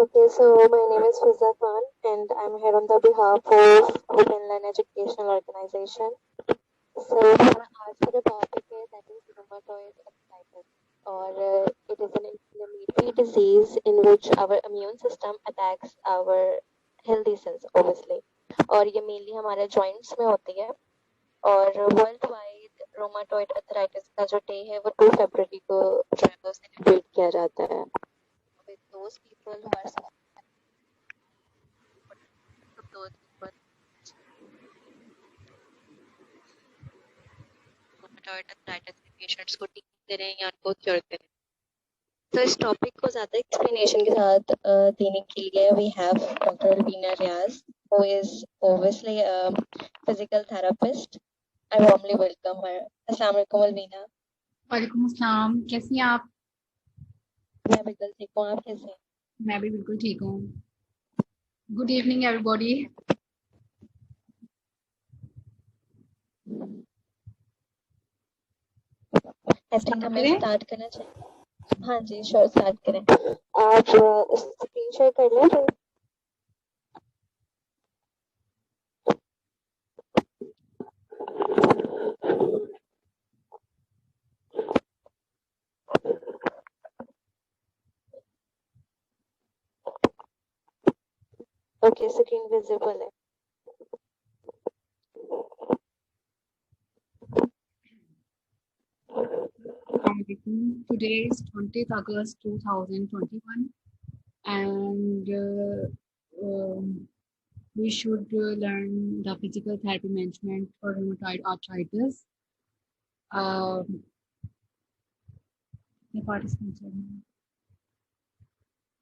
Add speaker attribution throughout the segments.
Speaker 1: Okay, so my name is Fiza Khan and I'm here on the behalf of Open Line Educational Organization. So आज का जो topic है that is rheumatoid arthritis or it is an inflammatory disease in which our immune system attacks our healthy cells obviously और ये mainly हमारे joints में होती है और वर्ल्ड वाइड रोमाटोइड अर्थराइटिस का जो डे है वो 2 फरवरी को जो है वो सेलिब्रेट किया जाता है with those people who are suffering from those people rheumatoid arthritis के पेशेंट्स को ठीक करें या उनको क्योर करें। तो इस टॉपिक को ज़्यादा एक्सप्लेनेशन के साथ देने के लिए we have doctor Alveena Riaz who is obviously a physical therapist. I warmly welcome her. अस्सलाम वालेकुम अलवीना।
Speaker 2: वालेकुम अस्सलाम, कैसी हैं आप?
Speaker 1: मैं बिल्कुल ठीक हूँ, आप कैसे हैं?
Speaker 2: मैं भी बिल्कुल ठीक हूँ। Good evening everybody.
Speaker 1: I think हमें स्टार्ट करना चाहिए। हाँ जी, श्योर, स्टार्ट करें। आप स्क्रीन शेयर कर लें तो ओके, स्क्रीन विजिबल है।
Speaker 2: Today is 20th August 2021 and we should learn the physical therapy management for rheumatoid arthritis.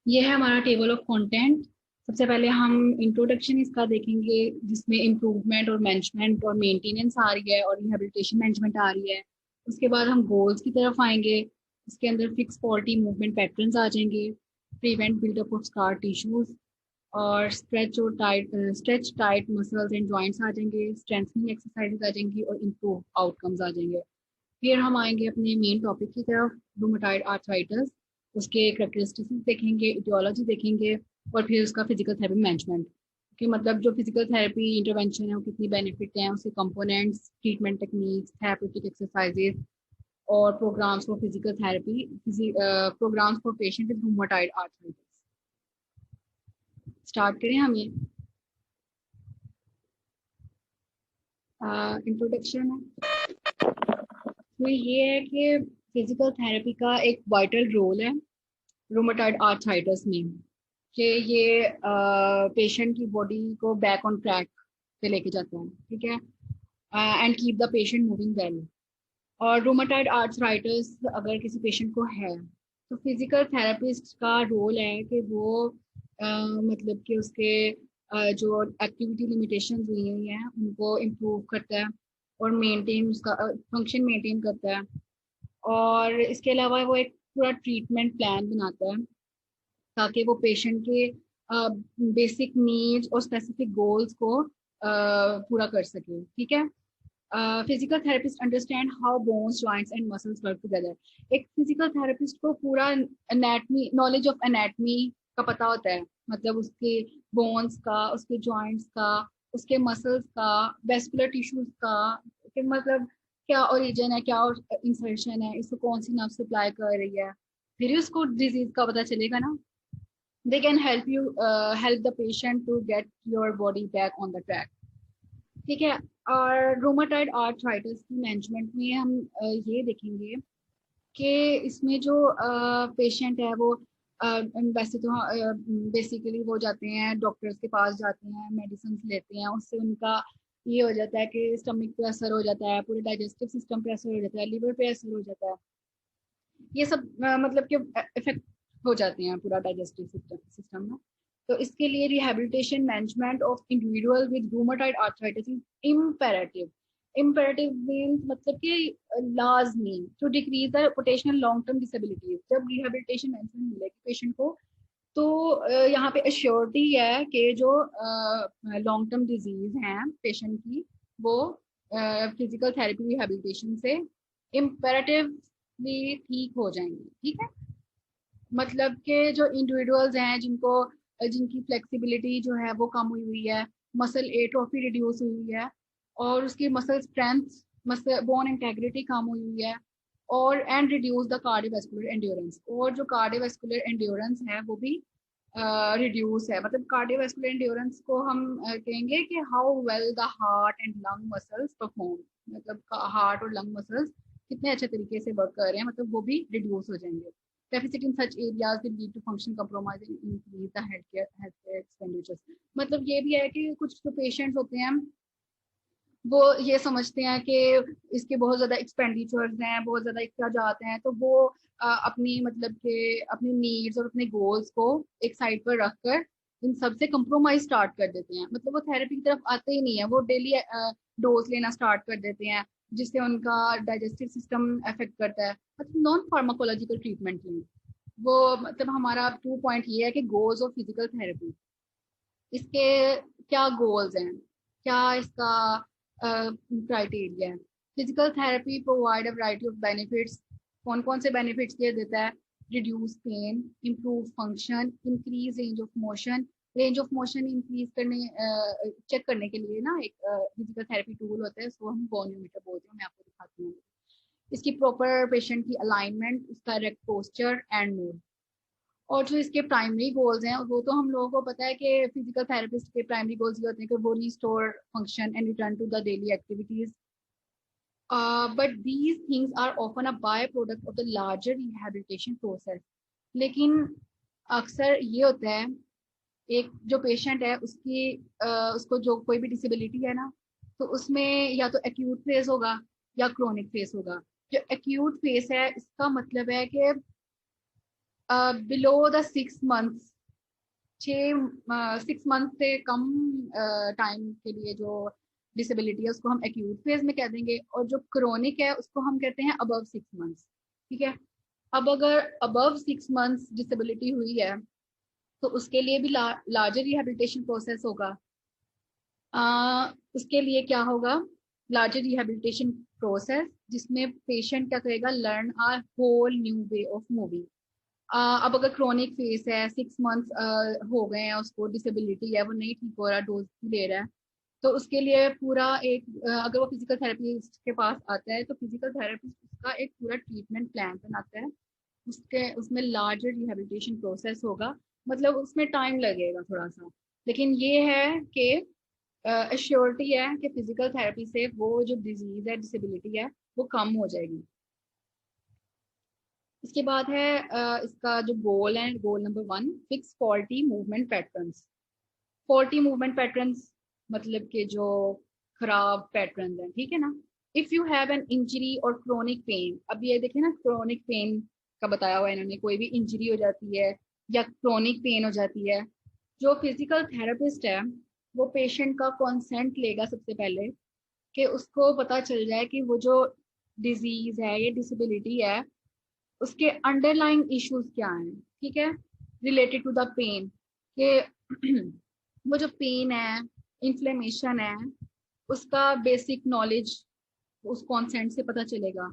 Speaker 2: ये है हमारा टेबल ऑफ कंटेंट। सबसे पहले हम इंट्रोडक्शन इसका देखेंगे जिसमें इम्प्रूवमेंट और मैनेजमेंट और मेंटेनेंस आ रही है और रिहेबिलिटेशन मैनेजमेंट आ रही है। उसके बाद हम गोल्स की तरफ आएंगे। इसके अंदर फिक्स क्वालिटी मूवमेंट पैटर्न्स आ जाएंगे, prevent buildup of scar tissues और stretch tight muscles and joints आ जाएंगे, स्ट्रेंथनिंग एक्सरसाइजेज आ जाएंगी और इम्प्रूव आउटकम्स आ जाएंगे। फिर हम आएंगे अपने मेन टॉपिक की तरफ, रूमेटॉइड आर्थराइटिस, उसके करैक्टरिस्टिक्स देखेंगे, इटियोलॉजी देखेंगे और फिर उसका फिजिकल थेरेपी मैनेजमेंट कि मतलब जो फिजिकल थेरेपी इंटरवेंशन है वो कितनी बेनिफिट हैं, उसके components, treatment techniques, therapeutic exercises और programs for physical therapy, programs for patient with rheumatoid arthritis. Start करें हम ये इंट्रोडक्शन है। तो ये है कि फिजिकल थेरेपी का एक वाइटल रोल है रूमेटॉइड आर्थराइटिस में कि ये पेशेंट की बॉडी को बैक ऑन ट्रैक पे लेके जाता है, ठीक है, and keep the patient moving well. और रूमेटॉइड आर्थराइटिस अगर किसी पेशेंट को है तो फिजिकल थेरेपिस्ट का रोल है कि वो मतलब कि उसके जो एक्टिविटी लिमिटेशंस हुई हैं उनको इम्प्रूव करता है और मेंटेन उसका फंक्शन मेंटेन करता है। और इसके अलावा वो एक पूरा ट्रीटमेंट प्लान बनाता है ताकि वो पेशेंट के बेसिक नीड्स और स्पेसिफिक गोल्स को पूरा कर सके, ठीक है। Physical therapist understand how bones, joints and muscles work together. एक फिजिकल थेरेपिस्ट को पूरा एनाटमी, नॉलेज ऑफ एनाटमी का पता होता है, मतलब उसके बोन्स का, उसके जॉइंट्स का, उसके मसल्स का, वेस्कुलर टिश्यूज का, कि मतलब क्या ओरिजिन है, क्या इंसर्शन है, इसको कौन सी नर्व सप्लाई कर रही है, फिर उसको डिजीज का पता चलेगा ना। they can help you help the patient to get your body back on the track, ठीक है। और रूमेटॉइड आर्थराइटिस की मैनेजमेंट में हम ये देखेंगे कि इसमें जो पेशेंट है वो वैसे तो बेसिकली वो जाते हैं डॉक्टर्स के पास, जाते हैं मेडिसिन लेते हैं, उससे उनका ये हो जाता है कि स्टमक पे असर हो जाता है, पूरे डाइजेस्टिव सिस्टम पे असर हो जाता है, लिवर पे असर हो जाता है, ये सब मतलब कि इफेक्ट हो जाते हैं पूरा डाइजेस्टिव सिस्टम में। तो इसके लिए rehabilitation management of individual with rheumatoid arthritis is imperative. Imperative means मतलब कि लाजमी to decrease the potential long term disabilities. जब रिहेबिलिटेशन मैनेजमेंट मिलेगी पेशेंट को तो यहाँ पे अश्योरिटी है कि जो लॉन्ग टर्म डिजीज हैं पेशेंट की वो फिजिकल थेरेपी रिहेबिलिटेशन से इम्पेरेटिव भी ठीक हो जाएंगे, ठीक है। मतलब कि जो इंडिविजुअल्स हैं जिनकी फ्लेक्सिबिलिटी जो है वो कम हुई हुई है, मसल एट्रोफी रिड्यूस हुई हुई है, और उसकी muscle strength, muscle bone integrity कम हुई हुई है, और and reduce the cardiovascular endurance, और जो कार्डियोवैस्कुलर एंड्योरेंस है वो भी रिड्यूस है। मतलब कार्डियोवैस्कुलर एंड्योरेंस को हम कहेंगे कि how well the heart and lung muscles perform, मतलब हार्ट और लंग मसल्स कितने अच्छे तरीके से वर्क कर रहे हैं, मतलब वो भी रिड्यूस हो जाएंगे। Deficit in such areas will lead to function compromise and increase the healthcare expenditures। मतलब ये भी है कि कुछ जो पेशेंट्स होते हैं वो ये समझते हैं कि इसके बहुत ज्यादा एक्सपेंडिचर्स हैं, बहुत ज्यादा अखराजात हैं, तो वो अपनी मतलब के अपनी नीड्स और अपने गोल्स को एक साइड पर रखकर इन सब से कंप्रोमाइज स्टार्ट कर देते हैं। मतलब वो थेरेपी की तरफ आते ही नहीं है, वो डेली डोज लेना स्टार्ट कर देते हैं, जिससे उनका डाइजेस्टिव सिस्टम अफेक्ट करता है। मतलब नॉन फार्माकोलॉजिकल ट्रीटमेंट लें वो। मतलब हमारा 2 पॉइंट ये है कि गोल्स ऑफ फिजिकल थेरेपी, इसके क्या गोल्स हैं, क्या इसका क्राइटेरिया है। Physical therapy provide a variety of benefits. कौन कौन से बेनिफिट्स ये देता है? Reduce pain, improve function, increase range of motion. Range of motion increase करने चेक करने के लिए ना एक फिजिकल थेरेपी टूल होता है, उसको हम गोनियोमीटर बोलते हैं, मैं आपको दिखाती हूँ। इसकी प्रॉपर पेशेंट की अलाइनमेंट, उसका करेक्ट पोस्चर एंड मोड। और जो इसके प्राइमरी गोल्स हैं वो तो हम लोगों को पता है कि फिजिकल थेरेपिस्ट के प्राइमरी गोल्स ये होते हैं कि वो restore function and return to the daily activities. But these things are often a by product of the larger rehabilitation process. लेकिन अक्सर ये होता है, एक जो पेशेंट है उसको जो कोई भी डिसेबिलिटी है ना, तो उसमें या तो एक्यूट फेज होगा या क्रोनिक फेज होगा। जो एक्यूट फेज है इसका मतलब है कि बिलो द 6 मंथ्स, 6 मंथ से कम टाइम के लिए जो डिसेबिलिटी है उसको हम एक्यूट फेज में कह देंगे, और जो क्रोनिक है उसको हम कहते हैं अबव 6 मंथ्स। ठीक है। अब अगर अबव 6 मंथ्स डिसेबिलिटी हुई है तो उसके लिए भी लार्जर रिहेबिलिटेशन प्रोसेस होगा। उसके लिए क्या होगा? लार्जर रिहेबिलिटेशन प्रोसेस, जिसमें पेशेंट क्या करेगा? Learn a whole new way of moving. अब अगर क्रोनिक फेस है, 6 मंथ्स हो गए हैं, उसको डिसेबिलिटी है, वो नहीं ठीक हो रहा, डोज ले रहा है, तो उसके लिए पूरा एक अगर वो फिजिकल थेरेपिस्ट के पास आता है तो फिजिकल थेरेपिस्ट उसका एक पूरा ट्रीटमेंट प्लान बनाता है। उसमें लार्जर रिहेबिलिटेशन प्रोसेस होगा। मतलब उसमें टाइम लगेगा थोड़ा सा, लेकिन ये है कि एश्योरिटी है कि फिजिकल थेरेपी से वो जो डिजीज है, डिसेबिलिटी है, वो कम हो जाएगी। इसके बाद है इसका जो गोल है, goal number 1, fix faulty movement patterns. Faulty movement patterns मतलब कि जो खराब पैटर्न है, ठीक है ना। If you have an injury और क्रोनिक पेन, अब ये देखिए ना, क्रोनिक पेन का बताया हुआ है इन्होंने, कोई भी इंजरी हो जाती है या क्रोनिक पेन हो जाती है, जो फिजिकल थेरेपिस्ट है वो पेशेंट का कंसेंट लेगा सबसे पहले, कि उसको पता चल जाए कि वो जो डिजीज है, ये डिसेबिलिटी है, उसके अंडरलाइंग इश्यूज क्या हैं। ठीक है। रिलेटेड टू द पेन, के वो जो पेन है, इन्फ्लेमेशन है, उसका बेसिक नॉलेज उस कॉन्सेंट से पता चलेगा।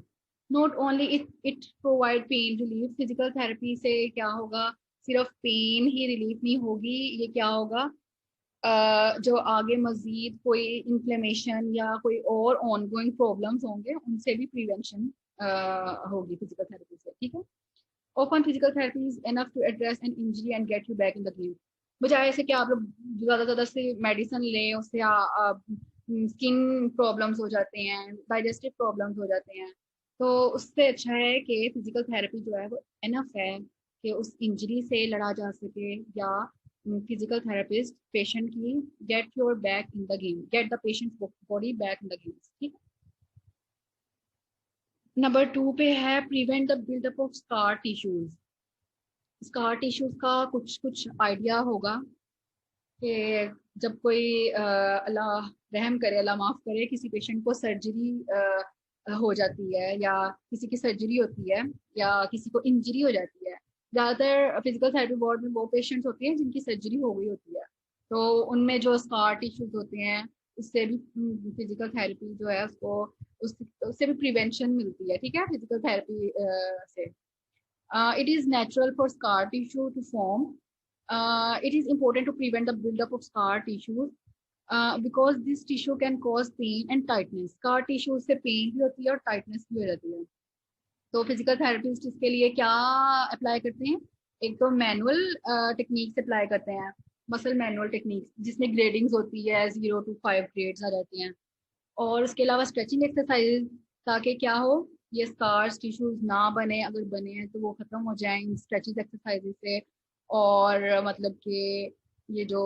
Speaker 2: Not only it it provide pain relief. Physical therapy से क्या होगा? सिर्फ पेन ही रिलीफ नहीं होगी, ये क्या होगा, जो आगे मजीद कोई इन्फ्लेमेशन या कोई और ऑनगोइंग प्रॉब्लम्स होंगे उनसे भी प्रिवेंशन होगी फिजिकल थेरेपी से। ठीक है। Often physical therapy is enough to address an injury and get you back in the game। बजाय ऐसे कि आप लोग ज्यादा से मेडिसिन लें, उससे स्किन प्रॉब्लम्स हो जाते हैं, डाइजेस्टिव प्रॉब्लम्स हो जाते हैं। तो उससे अच्छा है कि फिजिकल थेरेपी जो है वो एनफ है कि उस इंजरी से लड़ा जा सके, या फिजिकल थेरेपिस्ट पेशेंट की get your back in the game, get the patient body back in the game. ठीक है। नंबर 2 पे है prevent the buildup of scar tissues. Scar tissues का कुछ कुछ आइडिया होगा कि जब कोई अल्लाह रहम करे, अल्लाह माफ करे, किसी पेशेंट को सर्जरी हो जाती है, या किसी की सर्जरी होती है, या किसी को इंजरी हो जाती है। ज़्यादातर फिजिकल थेरेपी वार्ड में वो पेशेंट्स होते हैं जिनकी सर्जरी हो गई होती है, तो उनमें जो स्कार टिश्यूज होते हैं उससे भी फिजिकल थेरेपी जो है उसको उससे भी प्रिवेंशन मिलती है। ठीक है, फिजिकल थेरेपी से। It is natural for scar tissue to form. It is important to prevent the buildup of scar tissues because this tissue can cause pain and tightness. Scar tissue से pen भी होती है और tightness भी हो जाती है. तो फिजिकल थेरेपिस्ट इसके लिए क्या अप्लाई करते हैं? एक तो मैनुअल टेक्निक्स अप्लाई करते हैं, मसल मैनुअल टेक्निक्स जिसमें ग्रेडिंग्स होती है, 0 to 5 ग्रेड्स आ जाती हैं. और उसके अलावा स्ट्रेचिंग एक्सरसाइज, ताकि क्या हो, ये स्कार्स टिश्यूज ना बने, अगर बने हैं तो वो खत्म हो जाएं इन स्ट्रेचिंग एक्सरसाइज से. और मतलब कि ये जो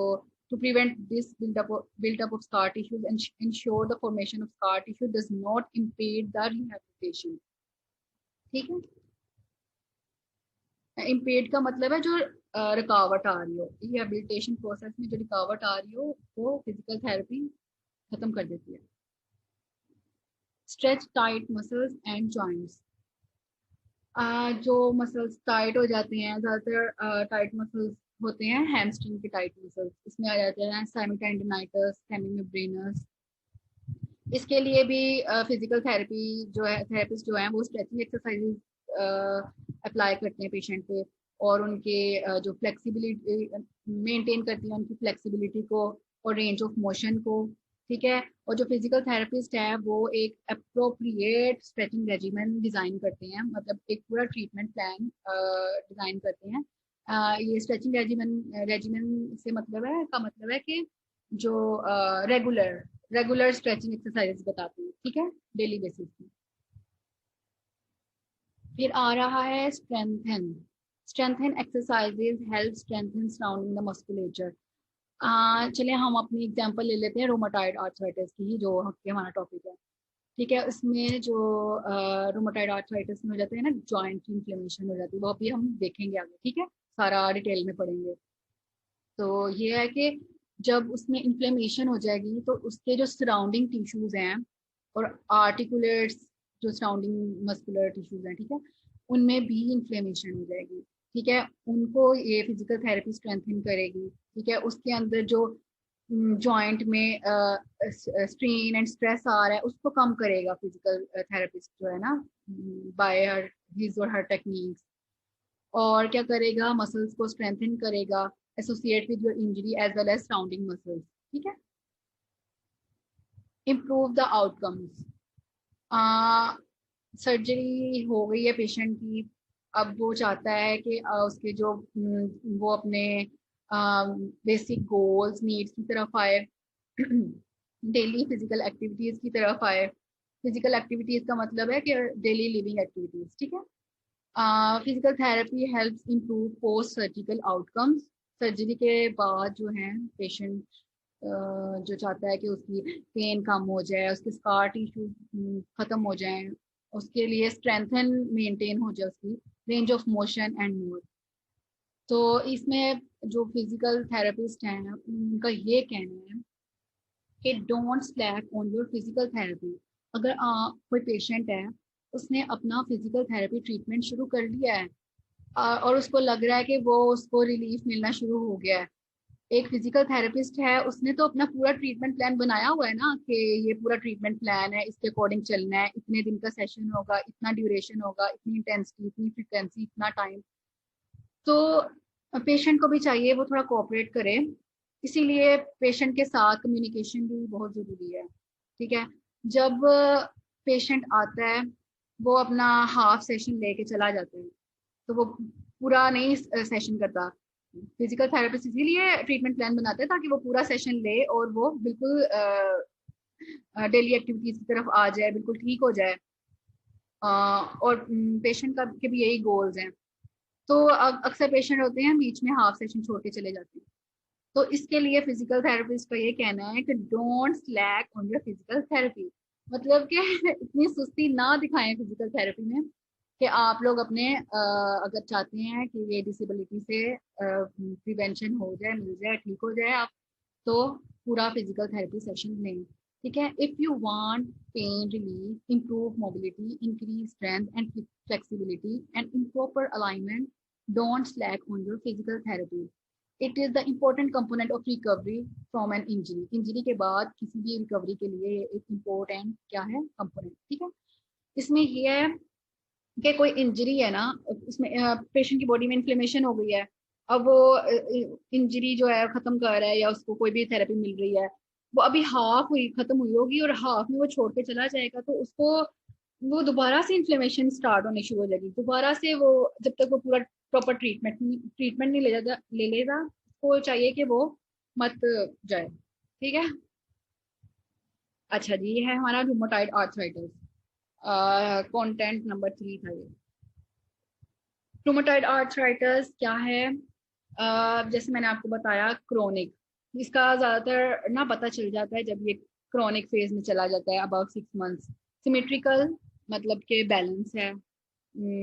Speaker 2: to prevent this build up of scar tissues and ensure the formation of scar tissue does not impede the rehabilitation. ठीक है. इम्पेड का मतलब है जो रुकावट आ रही हो, रिहेबिलिटेशन प्रोसेस में जो रुकावट आ रही हो वो फिजिकल थेरेपी खत्म कर देती है. Stretch tight muscles and joints. जो मसल्स टाइट हो जाते हैं, ज़्यादातर टाइट मसल्स होते हैं हैमस्ट्रिंग के टाइट मसल्स, इसमें आ जाते हैं साइनोटेंडिनाइटिस, सेमीमेम्ब्रेनस. इसके लिए भी फिजिकल थेरेपी जो है, थेरेपिस्ट जो है वो स्ट्रेचिंग एक्सरसाइजेज अप्लाई करते हैं पेशेंट पे, और उनके जो फ्लेक्सिबिलिटी मेंटेन करती है, उनकी फ्लेक्सिबिलिटी को और रेंज ऑफ मोशन को. ठीक है. और जो फिजिकल थेरेपिस्ट है वो एक अप्रोप्रिएट स्ट्रेचिंग रेजिमेंट डिजाइन करते हैं, मतलब एक पूरा ट्रीटमेंट प्लान डिजाइन करते हैं. ये स्ट्रेचिंग रेजिमेंट से मतलब है कि जो रेगुलर स्ट्रेचिंग एक्सरसाइज बताते हैं. ठीक है, डेली बेसिस पे. फिर आ रहा है strengthen exercises help strengthen surrounding the musculature. चले हम अपनी एग्जांपल ले लेते हैं रोमाटॉइड आर्थराइटिस की, जो हमारा टॉपिक है. ठीक है. उसमें जो रोमाटॉइड आर्थराइटिस में हो जाते हैं ना, जॉइंट की इन्फ्लेमेशन हो जाती है, वो अभी हम देखेंगे आगे. ठीक है, सारा डिटेल में पढ़ेंगे. तो ये है कि जब उसमें इन्फ्लेमेशन हो जाएगी तो उसके जो सराउंडिंग टिश्यूज हैं और आर्टिकुलेट्स जो सराउंडिंग मस्कुलर टिश्यूज हैं, ठीक है, उनमें भी इन्फ्लेमेशन हो जाएगी. ठीक है. उनको ये फिजिकल थेरेपी स्ट्रेंथन करेगी. ठीक है. उसके अंदर जो जॉइंट में स्ट्रेन एंड स्ट्रेस आ रहा है उसको कम करेगा फिजिकल थेरेपिस्ट जो है ना, बाय हिज और हर टेक्निक्स. और क्या करेगा, मसल्स को स्ट्रेंथन करेगा associate with your injury as well as surrounding muscles. ठीक है. Improve the outcomes. सर्जरी हो गई है पेशेंट की, अब वो चाहता है कि उसके जो वो अपने बेसिक गोल्स नीड्स की तरफ आए, डेली फिजिकल एक्टिविटीज की तरफ आए. फिजिकल एक्टिविटीज का मतलब है कि डेली लिविंग एक्टिविटीज. ठीक है. Physical therapy helps improve post surgical outcomes. Surgery के बाद जो है पेशेंट जो चाहता है कि उसकी पेन कम हो जाए, उसके स्कार टिश्यू खत्म हो जाए, उसके लिए स्ट्रेंथन मेंटेन हो जाए उसकी range of motion and more. तो इसमें जो फिजिकल थेरेपिस्ट हैं उनका ये कहना है कि don't slack on your physical therapy. अगर कोई पेशेंट है, उसने अपना फिजिकल थेरेपी ट्रीटमेंट शुरू कर लिया है और उसको लग रहा है कि वो उसको रिलीफ मिलना शुरू हो गया है, एक फिजिकल थेरेपिस्ट है, उसने तो अपना पूरा ट्रीटमेंट प्लान बनाया हुआ है ना कि ये पूरा ट्रीटमेंट प्लान है, इसके अकॉर्डिंग चलना है, इतने दिन का सेशन होगा, इतना ड्यूरेशन होगा, इतनी इंटेंसिटी, इतनी फ्रिक्वेंसी, इतना टाइम. तो पेशेंट को भी चाहिए वो थोड़ा कोऑपरेट करे, इसीलिए पेशेंट के साथ कम्युनिकेशन भी बहुत ज़रूरी है. ठीक है. जब पेशेंट आता है वो अपना हाफ सेशन लेके चला जाता है, तो वो पूरा नहीं सेशन करता. फिजिकल थेरेपिस्ट इसीलिए ट्रीटमेंट प्लान बनाते हैं ताकि वो पूरा सेशन ले और वो बिल्कुल डेली एक्टिविटीज की तरफ आ जाए, बिल्कुल ठीक हो जाए. और पेशेंट का के भी यही गोल्स हैं. तो अक्सर पेशेंट होते हैं बीच में हाफ सेशन छोड़ के चले जाते हैं. तो इसके लिए फिजिकल थेरेपिस्ट का ये कहना है कि don't slack on your physical therapy. मतलब कि इतनी सुस्ती ना दिखाएं फिजिकल थेरेपी में कि आप लोग अपने अगर चाहते हैं कि ये डिसेबिलिटी से प्रिवेंशन हो जाए, मिल जाए, ठीक हो जाए आप, तो पूरा फिजिकल थेरेपी सेशन लें. ठीक है. If you want pain relief, improve mobility, increase strength and flexibility and improper alignment, don't slack on your physical therapy. It is the important component of recovery from an injury. Injury के बाद किसी भी recovery के लिए एक important क्या है, component. ठीक है. इसमें ये है कि कोई इंजरी है ना, उसमें पेशेंट की बॉडी में इन्फ्लेमेशन हो गई है, अब वो इंजरी जो है खत्म कर रहा है या उसको कोई भी थेरेपी मिल रही है, वो अभी हाफ हुई खत्म हुई होगी और हाफ में वो छोड़ के चला जाएगा, तो उसको वो दोबारा से इन्फ्लेमेशन स्टार्ट होनी शुरू हो जाएगी दोबारा से। वो जब तक वो पूरा प्रॉपर ट्रीटमेंट नहीं ले लेगा, उसको चाहिए कि वो मत जाए। ठीक है। अच्छा जी, ये है हमारा रूमेटॉइड आर्थराइटिस। कंटेंट नंबर 3 था ये। रूमेटॉइड आर्थराइटिस क्या है? जैसे मैंने आपको बताया, क्रोनिक, इसका ज्यादातर ना पता चल जाता है जब ये क्रोनिक फेज में चला जाता है, अबाउट 6 मंथ्स। सिमेट्रिकल मतलब के बैलेंस है,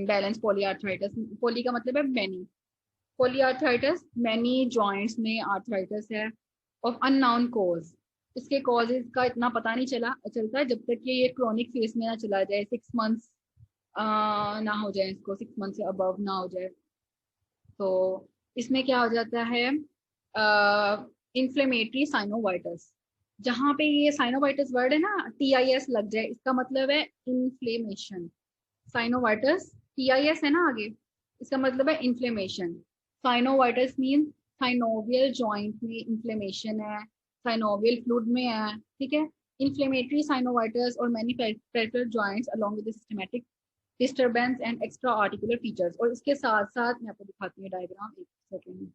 Speaker 2: बैलेंस पॉलीआर्थराइटिस, पॉली का मतलब है मैनी, पॉलीआर्थराइटिस मैनी जॉइंट्स में आर्थराइटिस है ऑफ अननोन कॉज। इसके कॉजेज का इतना पता नहीं चलता जब तक कि ये क्रोनिक फेज में ना चला जाए, 6 मंथ्स ना हो जाए, इसको 6 मंथ से अबव ना हो जाए। तो इसमें क्या हो जाता है, इन्फ्लेमेटरी साइनोवाइटिस। जहाँ पे ये साइनोवाइटिस वर्ड है ना, TIS लग जाए, इसका मतलब है इन्फ्लेमेशन। साइनोवाइटिस, TIS है ना आगे, इसका मतलब है inflammation. Synovitis mean synovial joint में इन्फ्लेमेशन है, साइनोवियल फ्लूइड में है। ठीक है। इन्फ्लेमेटरी साइनोवाइटिस और many peripheral joints along with systematic disturbance and extra articular features. और इसके साथ साथ मैं आपको दिखाती हूँ डायग्राम, एक सेकेंड।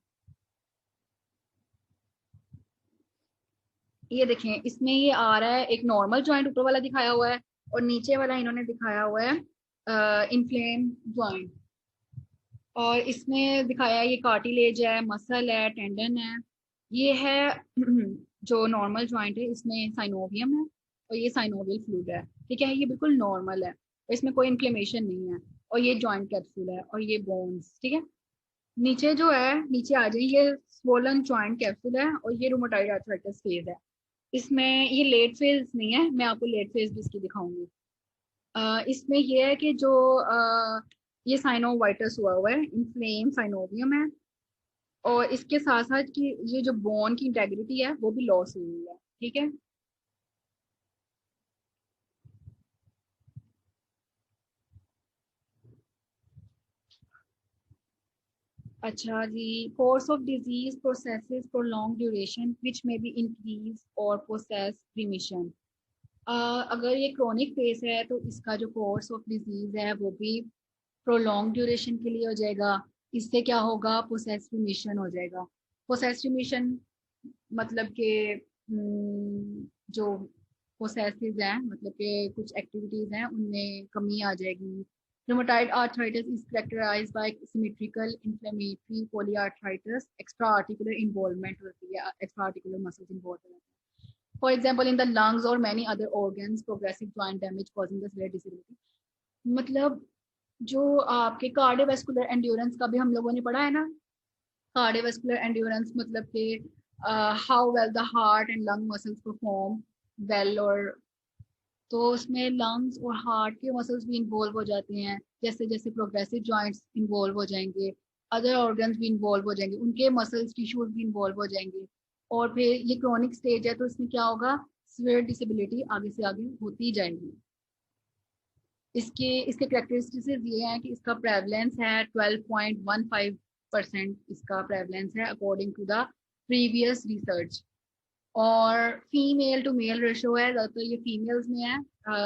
Speaker 2: ये देखें, इसमें ये आ रहा है एक नॉर्मल जॉइंट ऊपर वाला दिखाया हुआ है, और नीचे वाला इन्होंने दिखाया हुआ है इन्फ्लेम जॉइंट। और इसमें दिखाया है ये कार्टिलेज है, मसल है, टेंडन है। ये है जो नॉर्मल जॉइंट है, इसमें साइनोवियम है और ये साइनोवियल फ्लूइड है। ठीक है, ये बिल्कुल नॉर्मल है और इसमें कोई इन्फ्लेमेशन नहीं है। और ये जॉइंट कैप्सूल है और ये बोन्स। ठीक है। नीचे जो है, नीचे आ जाए, ये स्वोलन जॉइंट कैप्सूल है और ये रूमेटॉइड आर्थराइटिस फेज है। इसमें ये लेट फेज नहीं है, मैं आपको लेट फेज भी इसकी दिखाऊंगी। इसमें ये है कि जो ये साइनोवाइटिस हुआ है, इन्फ्लेम साइनोवियम है, और इसके साथ साथ कि ये जो बोन की इंटेग्रिटी है वो भी लॉस हुई है। ठीक है। अच्छा जी, course of disease processes for long duration which may be increase और प्रोसेस रिमिशन। अगर ये क्रोनिक फेस है तो इसका जो कोर्स ऑफ डिजीज है वो भी प्रोलॉन्ग ड्यूरेशन के लिए हो जाएगा। इससे क्या होगा, प्रोसेस रिमिशन हो जाएगा। प्रोसेस रिमिशन मतलब कि जो प्रोसेसेस हैं, मतलब कि कुछ एक्टिविटीज हैं उनमें कमी आ जाएगी। Rheumatoid arthritis is characterized by symmetrical inflammatory polyarthritis, extra articular involvement होती है, एक्स्ट्रा आर्टिकुलर मसल्स इन्वॉल्व होते हैं। For example in the lungs और many other organs, progressive joint damage causing the severe disability. मतलब जो आपके कार्डियोवैस्कुलर एंड्योरेंस का भी हम लोगों ने पढ़ा है ना, कार्डियोवैस्कुलर एंड्योरेंस मतलब कि how well the heart and lung muscles perform well. और तो उसमें लंग्स और हार्ट के मसल्स भी इन्वॉल्व हो जाते हैं। जैसे जैसे प्रोग्रेसिव जॉइंट्स इन्वॉल्व हो जाएंगे, अदर ऑर्गन्स भी इन्वॉल्व हो जाएंगे, उनके मसल्स टिश्यूज भी इन्वॉल्व हो जाएंगे। और फिर ये क्रोनिक स्टेज है तो इसमें क्या होगा, सिवियर डिसेबिलिटी आगे से आगे होती जाएगी। इसके इसके करेक्टरिस्टिक्स ये हैं कि इसका प्रेवलेंस है 12.15%, इसका प्रेवलेंस है according to the previous research. और फीमेल टू मेल रेशो है, तो ये फीमेल्स में है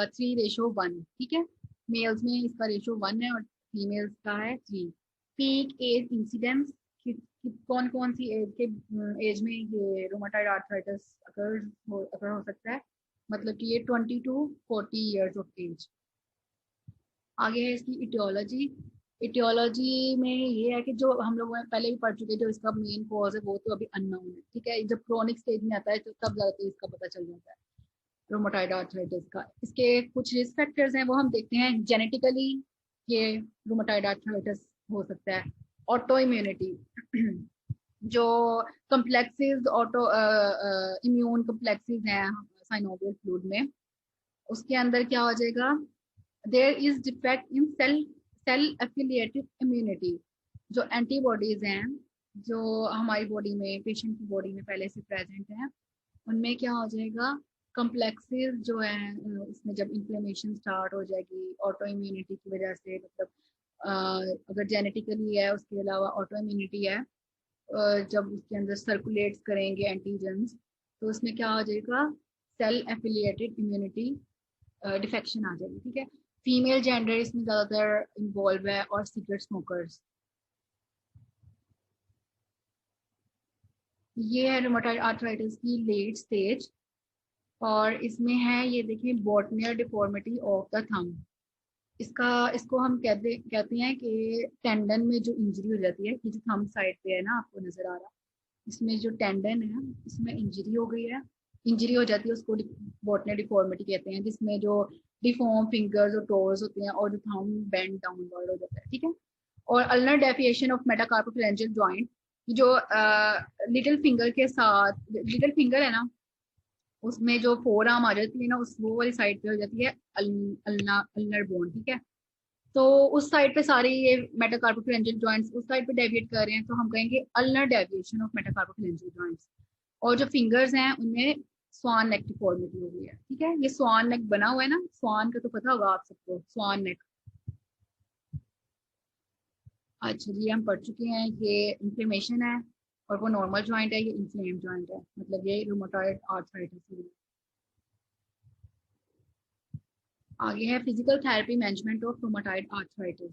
Speaker 2: 3:1। ठीक है। मेल्स में इसका रेशो 1 है और फीमेल्स का है 3। पीक एज इंसिडेंस, कौन कौन सी एज के एज में ये रोमाटाइड आर्थराइटिस अकर हो सकता है, मतलब कि ये 20 to 40 years ऑफ एज। आगे है इसकी इटियोलॉजी। इटियोलॉजी में ये है कि जो हम लोग पहले भी पढ़ चुके हैं, जो इसका मेन कॉज है वो तो अभी अननोन है। ठीक है। जब क्रोनिक स्टेज में आता है तो तब ज्यादातर इसका पता चल जाता है, रोमेटॉइड आर्थराइटिस का। इसके कुछ रिस्क फैक्टर्स हैं वो हम देखते हैं। जेनेटिकली ये रोमेटॉइड आर्थराइटिस हो सकता है। ऑटो इम्यूनिटी, जो कम्प्लेक्सेस, ऑटो इम्यून कम्प्लेक्सेस हैं साइनोवियल फ्लूइड में, उसके अंदर क्या हो जाएगा, there is defect in cell affiliated immunity. जो एंटीबॉडीज हैं जो हमारी बॉडी में, पेशेंट की बॉडी में पहले से प्रेजेंट है, उनमें क्या हो जाएगा, कम्प्लेक्सेस जो है इसमें जब इन्फ्लेमेशन स्टार्ट हो जाएगी ऑटो इम्यूनिटी की वजह से, मतलब अगर जेनेटिकली है, उसके अलावा ऑटो इम्यूनिटी है, जब उसके अंदर सर्कुलेट्स करेंगे एंटीजेंस, तो उसमें क्या हो जाएगा, सेल एफिलिएटेड इम्यूनिटी डिफेक्शन आ जाएगी। ठीक है, फीमेल जेंडर इसमें ज़्यादातर इन्वॉल्व है और सिगरेट स्मोकर्स। ये है रूमेटॉइड आर्थराइटिस की लेट स्टेज, और इसमें है ये देखिए बॉटनियर डिफॉर्मिटी ऑफ द थंब। इसको हम कहते हैं कि टेंडन में जो इंजरी हो जाती है, कि जो थंब साइड पे है ना, आपको नजर आ रहा, इसमें जो टेंडन है इसमें इंजरी हो गई है, इंजरी हो जाती है, उसको बॉटनियर डिफॉर्मिटी कहते हैं, जिसमें जो डिफॉर्म फिंगर्स और टोज होते हैं और जो थंब बेंड डाउनवर्ड हो जाता है। ठीक है, और अल्नर डेफिएशन ऑफ मेटाकार्पोफैरेंजियल जॉइंट, जो लिटिल फिंगर के साथ, लिटिल फिंगर है ना, उसमें जो फोर आर्म आ जाती है ना, उस वो वाली साइड पे हो जाती है अल्नर बोन। ठीक है, तो उस साइड पे सारी ये मेटाकार्पोफैरेंजियल जॉइंट्स उस साइड पे डेविएट कर रहे हैं, तो हम कहेंगे अल्नर डेविएशन ऑफ मेटाकार्पोफैरेंजियल जॉइंट्स। और जो फिंगर्स हैं उनमें स्वान नेक डिफॉर्मिटी हो गई है। ठीक है, ये स्वान नेक बना हुआ है ना, स्वान का तो पता होगा आप सबको, स्वान नेक। अच्छा जी, हम पढ़ चुके हैं, ये इन्फ्लेमेशन है, और वो नॉर्मल जॉइंट है, ये इन्फ्लेम जॉइंट है, मतलब ये रूमेटॉइड आर्थराइटिस है। आगे है physical therapy management of rheumatoid arthritis.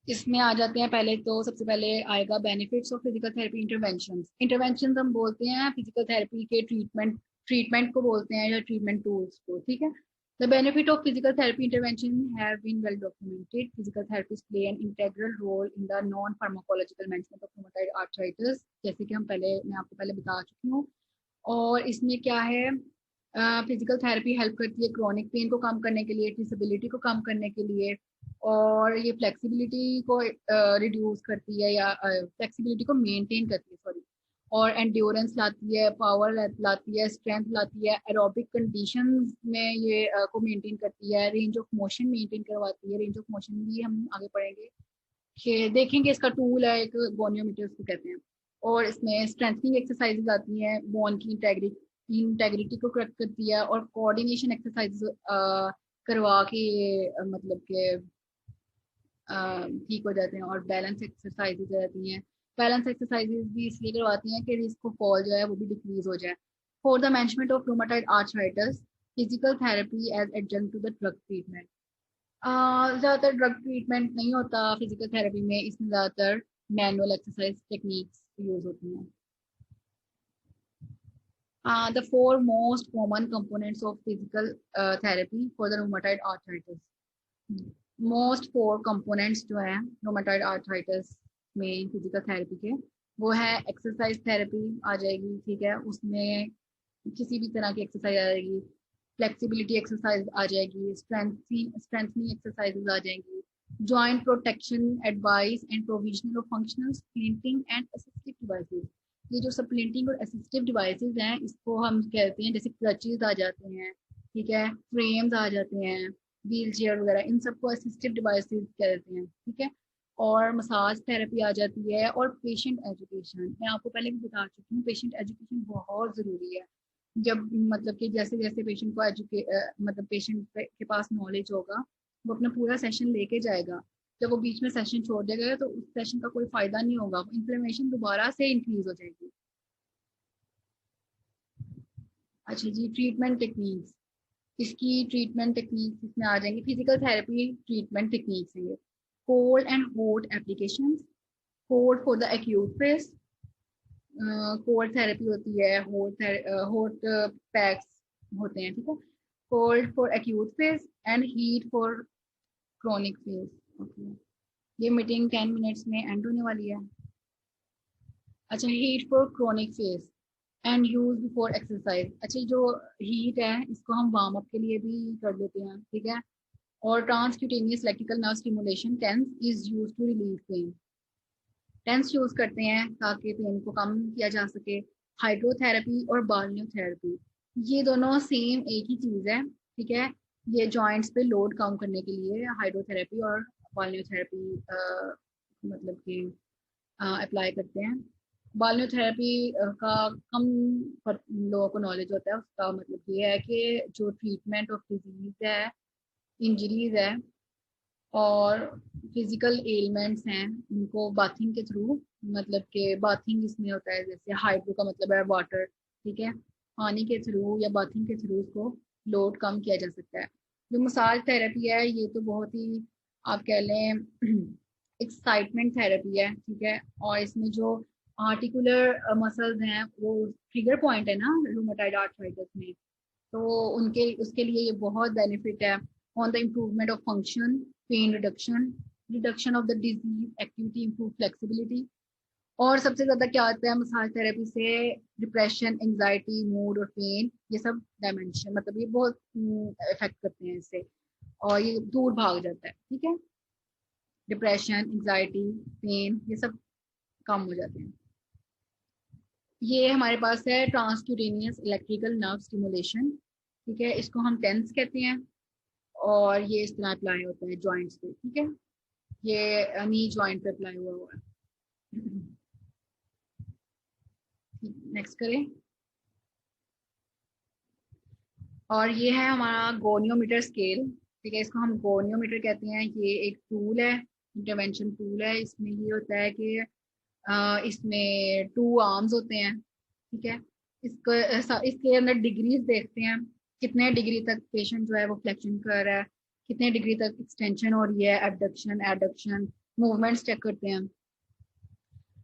Speaker 2: इसमें आ जाते हैं, पहले तो सबसे पहले आएगा benefits of physical therapy interventions. Interventions हम बोलते हैं फिजिकल थेरेपी के ट्रीटमेंट को बोलते हैं, या ट्रीटमेंट टूल्स को। ठीक है, the benefit of physical therapy intervention have been well documented. Physical therapist play an integral role in the non pharmacological management of rheumatoid arthritis, जैसे कि मैं आपको पहले बता चुकी हूँ। और इसमें क्या है, फिजिकल थेरेपी हेल्प करती है क्रॉनिक पेन को कम करने के लिए, डिसेबिलिटी को कम करने के लिए, और ये फ्लेक्सिबिलिटी को रिड्यूस करती है, या फ्लेक्सिबिलिटी को मेंटेन करती है, सॉरी, और एंड्योरेंस लाती है, पावर लाती है, स्ट्रेंथ लाती है, एरोबिक कंडीशंस में ये को मेंटेन करती है, रेंज ऑफ मोशन मेंटेन करवाती है। रेंज ऑफ मोशन भी हम आगे पढ़ेंगे कि देखेंगे, इसका टूल है एक, गोनियोमीटर उसको कहते हैं। और इसमें स्ट्रेंथनिंग एक्सरसाइजेज आती हैं, बोन की इंटेग्रिटी को करेक्ट करती है, और कोऑर्डिनेशन एक्सरसाइज करवा के मतलब के ठीक हो जाते हैं, और बैलेंस एक्सरसाइजेज रहती हैं। बैलेंस एक्सरसाइजेज भी इसलिए करवाती हैं कि रिस्क ऑफ फॉल जो है वो भी डिक्रीज हो जाए। For the management of rheumatoid arthritis, physical therapy as adjunct to the drug treatment. ज़्यादातर ड्रग ट्रीटमेंट नहीं होता फिजिकल थेरेपी में, इसमें ज़्यादातर मैनुअल एक्सरसाइज टेक्निक्स यूज होती हैं। The four most common components of physical therapy for the rheumatoid arthritis. Most four components जो हैं रोमेटॉइड आर्थराइटिस में फिजिकल थेरेपी के, वो है एक्सरसाइज थेरेपी आ जाएगी। ठीक है, उसमें किसी भी तरह की एक्सरसाइज आ जाएगी, फ्लेक्सिबिलिटी एक्सरसाइज आ जाएगी, स्ट्रेंथनिंग एक्सरसाइजेज आ जाएंगी, joint protection advice and provisional of functional splinting and assistive devices. ये जो स्प्लिंटिंग और असिस्टिव डिवाइसेस हैं, इसको हम कहते हैं, जैसे क्रचेज आ जाते हैं, ठीक है, फ्रेम्स आ जाते हैं, व्हील चेयर वगैरह, इन सबको असिस्टिव डिवाइसेस कहते हैं। ठीक है, और मसाज थेरेपी आ जाती है, और पेशेंट एजुकेशन। मैं आपको पहले भी बता चुकी हूँ, पेशेंट एजुकेशन बहुत ज़रूरी है। जब मतलब कि जैसे जैसे पेशेंट को मतलब पेशेंट के पास नॉलेज होगा, वो अपना पूरा सेशन लेके जाएगा। जब वो बीच में सेशन छोड़ देगा तो उस सेशन का कोई फायदा नहीं होगा, इन्फ्लेमेशन दोबारा से इंक्रीज हो जाएगी। अच्छा जी, ट्रीटमेंट टेक्निक्स। इसकी ट्रीटमेंट टेक्निक्स इसमें आ जाएंगी, फिजिकल थेरेपी ट्रीटमेंट टेक्निक्स है ये। Cold and hot applications, cold for the acute face, cold therapy होती है, हॉट पैक्स होते हैं। ठीक है, cold for acute face and heat for chronic face. Okay, ये मीटिंग 10 मिनट्स में एंड होने वाली है। अच्छा, heat for chronic face and use before exercise. अच्छा, जो हीट है इसको हम वार्म अप के लिए भी कर देते हैं। ठीक है, और transcutaneous electrical nerve stimulation TENS is used to relieve pain. TENS use करते हैं ताकि पेन को कम किया जा सके। हाइड्रोथेरेपी और बाल्नियोथेरेपी, ये दोनों सेम एक ही चीज है। ठीक है, ये जॉइंट्स पे लोड कम करने के लिए हाइड्रोथेरेपी और बाल्नियोथेरेपी मतलब कि अप्लाई करते हैं। बाल्नियोथेरेपी का कम लोगों को नॉलेज होता है। उसका मतलब ये है कि जो ट्रीटमेंट ऑफ डिजीज है, इंजरीज है और फिजिकल एलिमेंट्स हैं, उनको बाथिंग के थ्रू, मतलब कि बाथिंग इसमें होता है, जैसे हाइड्रो का मतलब है वाटर, ठीक है, पानी के थ्रू या बाथिंग के थ्रू उसको लोड कम किया जा सकता है। जो मसाज थेरेपी है ये तो बहुत ही, आप कह लें, एक्साइटमेंट थेरेपी है, ठीक है। और इसमें जो आर्टिकुलर मसल्स हैं वो ट्रिगर पॉइंट है ना रूमेटाइड आर्थराइटिस में, तो उनके उसके लिए ये बहुत बेनिफिट है on the improvement of function, pain reduction, reduction of the disease activity, improve flexibility. और सबसे ज्यादा क्या आता है मसाज थेरेपी से, डिप्रेशन, एंजाइटी, मूड और पेन, ये सब डायमेंशन, मतलब ये बहुत इफेक्ट करते हैं इससे, और ये दूर भाग जाता है, ठीक है। डिप्रेशन, एंजाइटी, पेन, ये सब कम हो जाते हैं। ये हमारे पास है ट्रांसक्यूटेनियस इलेक्ट्रिकल नर्व स्टिमुलेशन, ठीक है, इसको हम टेंस कहते हैं, और ये इस तरह अप्लाई होता है जॉइंट्स पे, ठीक है। ये नी जॉइंट पे अप्लाई हुआ हुआ है। नेक्स्ट करें। और ये है हमारा गोनियोमीटर स्केल, ठीक है, इसको हम गोनियोमीटर कहते हैं। ये एक टूल है, इंटरवेंशन टूल है। इसमें ये होता है कि इसमें 2 आर्म्स होते हैं, ठीक है। इसके अंदर डिग्रीज देखते हैं, कितने डिग्री तक पेशेंट जो है वो फ्लेक्शन कर रहा है, कितने डिग्री तक एक्सटेंशन हो रही है, एबडक्शन, एडक्शन, मूवमेंट्स चेक करते हैं।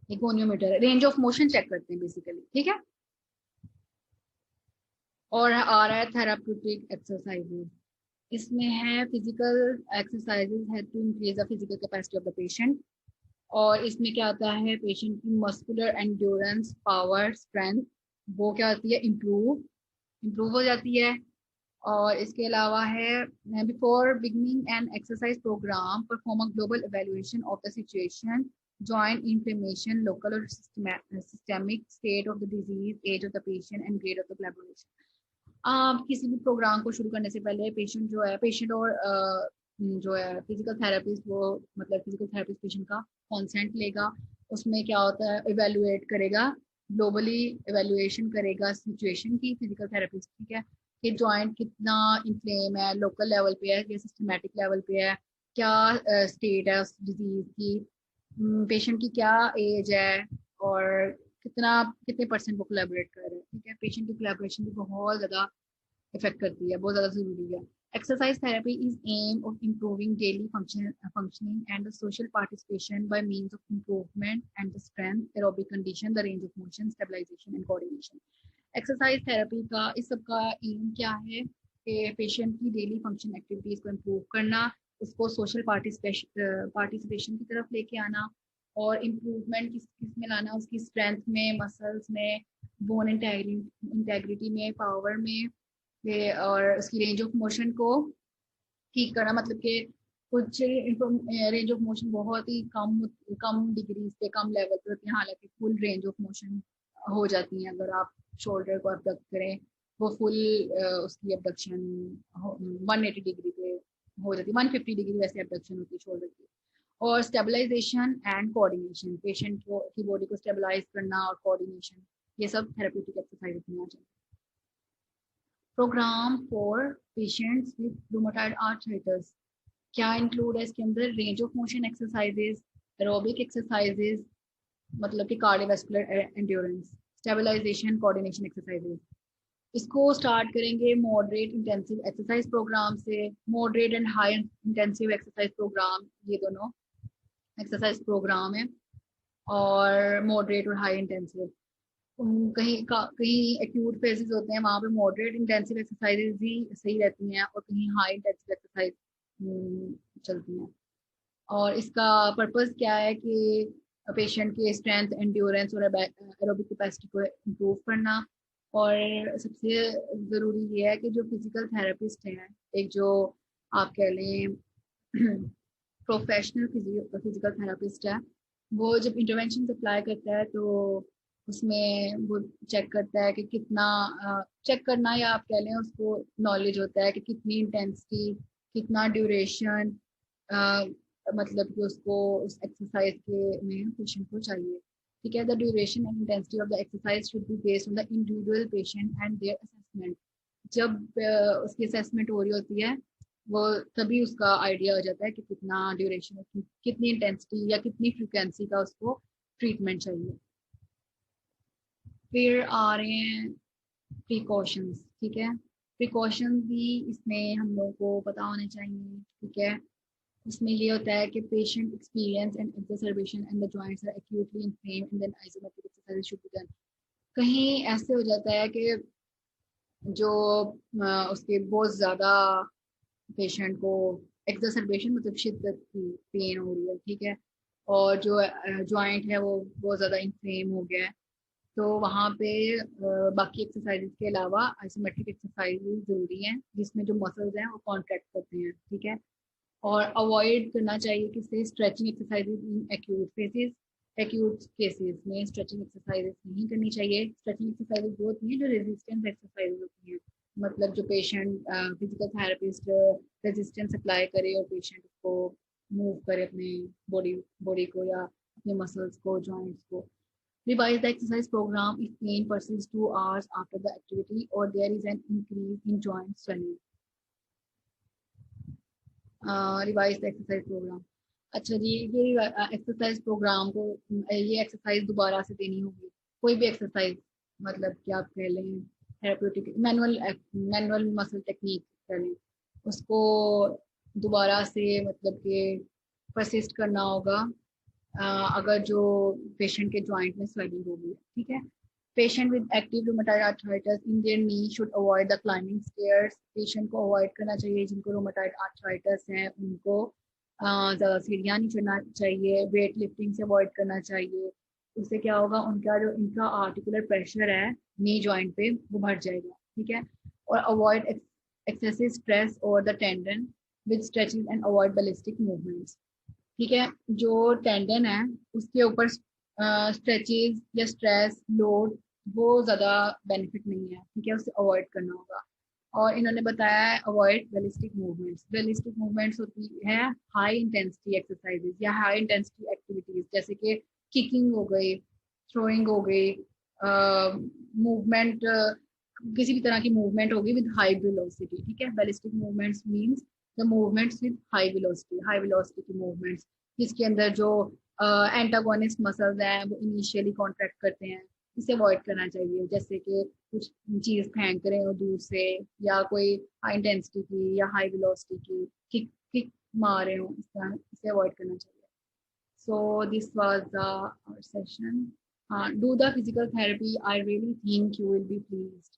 Speaker 2: ये goniometer range of motion check करते हैं बेसिकली, ठीक है। और आ रहा है थेराप्यूटिक एक्सरसाइजेज। इसमें है फिजिकल एक्सरसाइजेज है to increase the physical capacity of the patient. और इसमें क्या होता है, पेशेंट की मस्कुलर एंड्योरेंस, पावर, स्ट्रेंथ, वो क्या होती है, इम्प्रूव इम्प्रूव हो जाती है। और इसके अलावा है, before beginning an exercise program perform a global evaluation of the situation, joint inflammation, local और systemic state of the disease, age of the patient and grade of the collaboration. किसी भी प्रोग्राम को शुरू करने से पहले पेशेंट और जो है फिजिकल थेरेपिस्ट, वो मतलब फिजिकल थेरेपिस्ट पेशेंट का कॉन्सेंट लेगा। उसमें क्या होता है, इवेलुएट करेगा, ग्लोबली इवेलुएशन करेगा सिचुएशन की फिजिकल थेरेपिस्ट, ठीक है, कि जॉइंट कितना इन्फ्लेम है, लोकल लेवल पे है या सिस्टमेटिक लेवल पे है, क्या स्टेट है उस डिजीज की, पेशेंट की क्या एज है, और कितने परसेंट वो कोलैबोरेट कर रहे हैं, ठीक है। पेशेंट की कोलैबोरेशन भी बहुत ज़्यादा इफेक्ट करती है, बहुत ज़्यादा ज़रूरी है। Exercise therapy is aim of improving daily functioning and the social participation by means of improvement and the strength, aerobic condition, the range of motion, stabilization and coordination. Exercise therapy का इस सब का एम क्या है कि patient की daily function activities को improve करना, उसको सोशल पार्टिसिपेशन की तरफ लेके आना, और इम्प्रूवमेंट किस में लाना, उसकी स्ट्रेंथ में, मसल्स में, बोन इंटेग्रिटी में, पावर में, और उसकी रेंज ऑफ मोशन को ठीक करना, मतलब कि कुछ रेंज ऑफ मोशन बहुत ही कम कम डिग्रीज पे, कम लेवल पे होती है, हालांकि फुल रेंज ऑफ मोशन हो जाती है। अगर आप शोल्डर को अबडक्ट करें, वो फुल उसकी अबडक्शन 180 डिग्री पे हो जाती है, 150 डिग्री वैसे अबडक्शन होती है शोल्डर की। और स्टेबलाइजेशन एंड कोऑर्डिनेशन, पेशेंट को की बॉडी को स्टेबलाइज करना और कोऑर्डिनेशन, ये सब थेरेप्यूटिक एक्सरसाइज में आ जाए। Program for patients with rheumatoid arthritis क्या इंक्लूड है इसके अंदर, range of motion exercises, aerobic exercises, मतलब कि cardiovascular endurance, stabilization, coordination exercises. इसको स्टार्ट करेंगे मॉडरेट इंटेंसिव एक्सरसाइज प्रोग्राम से। Moderate and high intensive exercise program, ये दोनों एक्सरसाइज प्रोग्राम है। और मॉडरेट और हाई इंटेंसिव, कहीं एक्यूट फेजेस होते हैं, वहाँ पे मॉडरेट इंटेंसिव एक्सरसाइजेज ही सही रहती हैं, और कहीं हाई इंटेंसिव एक्सरसाइज चलती हैं। और इसका पर्पस क्या है कि पेशेंट की स्ट्रेंथ, एंड्योरेंस और एरोबिक कैपेसिटी को इम्प्रूव करना। और सबसे ज़रूरी ये है कि जो फिजिकल थेरेपिस्ट हैं, एक जो आप कह लें प्रोफेशनल फिजिकल थेरेपिस्ट है, वो जब इंटरवेंशन अप्लाई करता है तो उसमें वो चेक करता है कि कितना, चेक करना या आप कह लें उसको नॉलेज होता है कि कितनी इंटेंसिटी, कितना ड्यूरेशन, मतलब कि उसको उस एक्सरसाइज के में पेशेंट को चाहिए। ठीक है. The duration and intensity of the exercise should be based on the individual patient and their assessment. जब उसकी असेसमेंट हो रही होती है वो तभी उसका आइडिया हो जाता है कि कितना ड्यूरेशन है, कितनी इंटेंसिटी या कितनी फ्रिक्वेंसी का उसको ट्रीटमेंट चाहिए. फिर आ रहे हैं प्रिकॉशंस. ठीक है. प्रिकॉशंस भी इसमें हम लोगों को पता होने चाहिए. ठीक है. इसमें ये होता है कि patient experience and exacerbation and the joints are acutely inflamed and then isometric exercise should be done. कहीं ऐसे हो जाता है कि जो उसके बहुत ज़्यादा पेशेंट को एक्सर्बेशन मतलब शिद्दत की पेन हो रही है. ठीक है. और जो जॉइंट है वो बहुत ज़्यादा इन्फ्लेम हो गया है. तो वहाँ पे बाकी एक्सरसाइजेज के अलावा आइसोमेट्रिक एक्सरसाइजेज जरूरी हैं जिसमें जो मसल्स हैं वो कॉन्ट्रैक्ट करते हैं. ठीक है. और अवॉइड करना चाहिए किससे stretching exercises in acute faces. Acute cases में स्ट्रेचिंग एक्सरसाइजेज नहीं करनी चाहिए. स्ट्रेचिंग एक्सरसाइजेज वो होती हैं जो रेजिस्टेंस एक्सरसाइजेज होती हैं. मतलब जो patient physical therapist resistance apply करे और पेशेंट को मूव करे अपने बॉडी बॉडी को या अपने मसल्स को जॉइंट्स को. Revise the exercise program if pain persists 2 hours after the activity or there is an increase in joint swelling. Revise the exercise program. अच्छा जी, ये एक्सरसाइज प्रोग्राम को ये एक्सरसाइज दोबारा से देनी होगी. कोई भी एक्सरसाइज मतलब कि आप कह लें थेरेप्यूटिक मैनुअल मसल टेक्निक कह लें उसको दोबारा से मतलब कि परसिस्ट करना होगा अगर जो पेशेंट के जॉइंट में स्वेलिंग हो गई. ठीक है. Patient with active rheumatoid arthritis in their knee should avoid the climbing stairs. Patient को अवॉइड करना चाहिए जिनको रूमेटॉइड आर्थराइटिस है उनको ज़्यादा सीढ़ियाँ नहीं चढ़ना चाहिए. वेट लिफ्टिंग से अवॉइड करना चाहिए. उससे क्या होगा उनका जो इंट्रा आर्टिकुलर प्रेशर है नी जॉइंट पे वो बढ़ जाएगा. ठीक है. और avoid excessive stress over the tendon with stretching and avoid ballistic movements. ठीक है. जो टेंडन है उसके ऊपर स्ट्रेचेज या स्ट्रेस लोड वो ज़्यादा बेनिफिट नहीं है. ठीक है. उसे अवॉइड करना होगा. और इन्होंने बताया है avoid realistic movements. Realistic movements होती है हाई इंटेंसिटी एक्सरसाइजेज या हाई इंटेंसिटी एक्टिविटीज जैसे कि किकिंग हो गई, थ्रोइंग हो गई, मूवमेंट किसी भी तरह की मूवमेंट होगी विद हाई वेलोसिटी. ठीक है. Ballistic movements means the movements with high velocity की मूवमेंट्स जिसके अंदर जो एंटागोनिस्ट मसल्स हैं वो इनिशियली कॉन्ट्रैक्ट करते हैं. इसे अवॉइड करना चाहिए. जैसे कि कुछ चीज फेंक रहे हो दूर से या कोई हाई इंटेंसिटी की या हाई वेलोसिटी की किक किक मार रहे हो इस तरह इसे अवॉइड करना चाहिए. So this was our session. Do the physical therapy. I really think you will be pleased.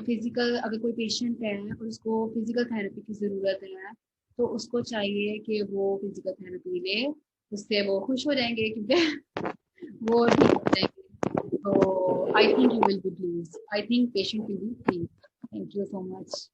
Speaker 2: Physical अगर कोई पेशेंट है और उसको फिजिकल थेरेपी की ज़रूरत है तो उसको चाहिए कि वो फिजिकल थेरेपी ले. उससे वो खुश हो जाएंगे क्योंकि वो ठीक हो जाएंगे. तो I think you will be please. I think patient will be please. Thank you so much.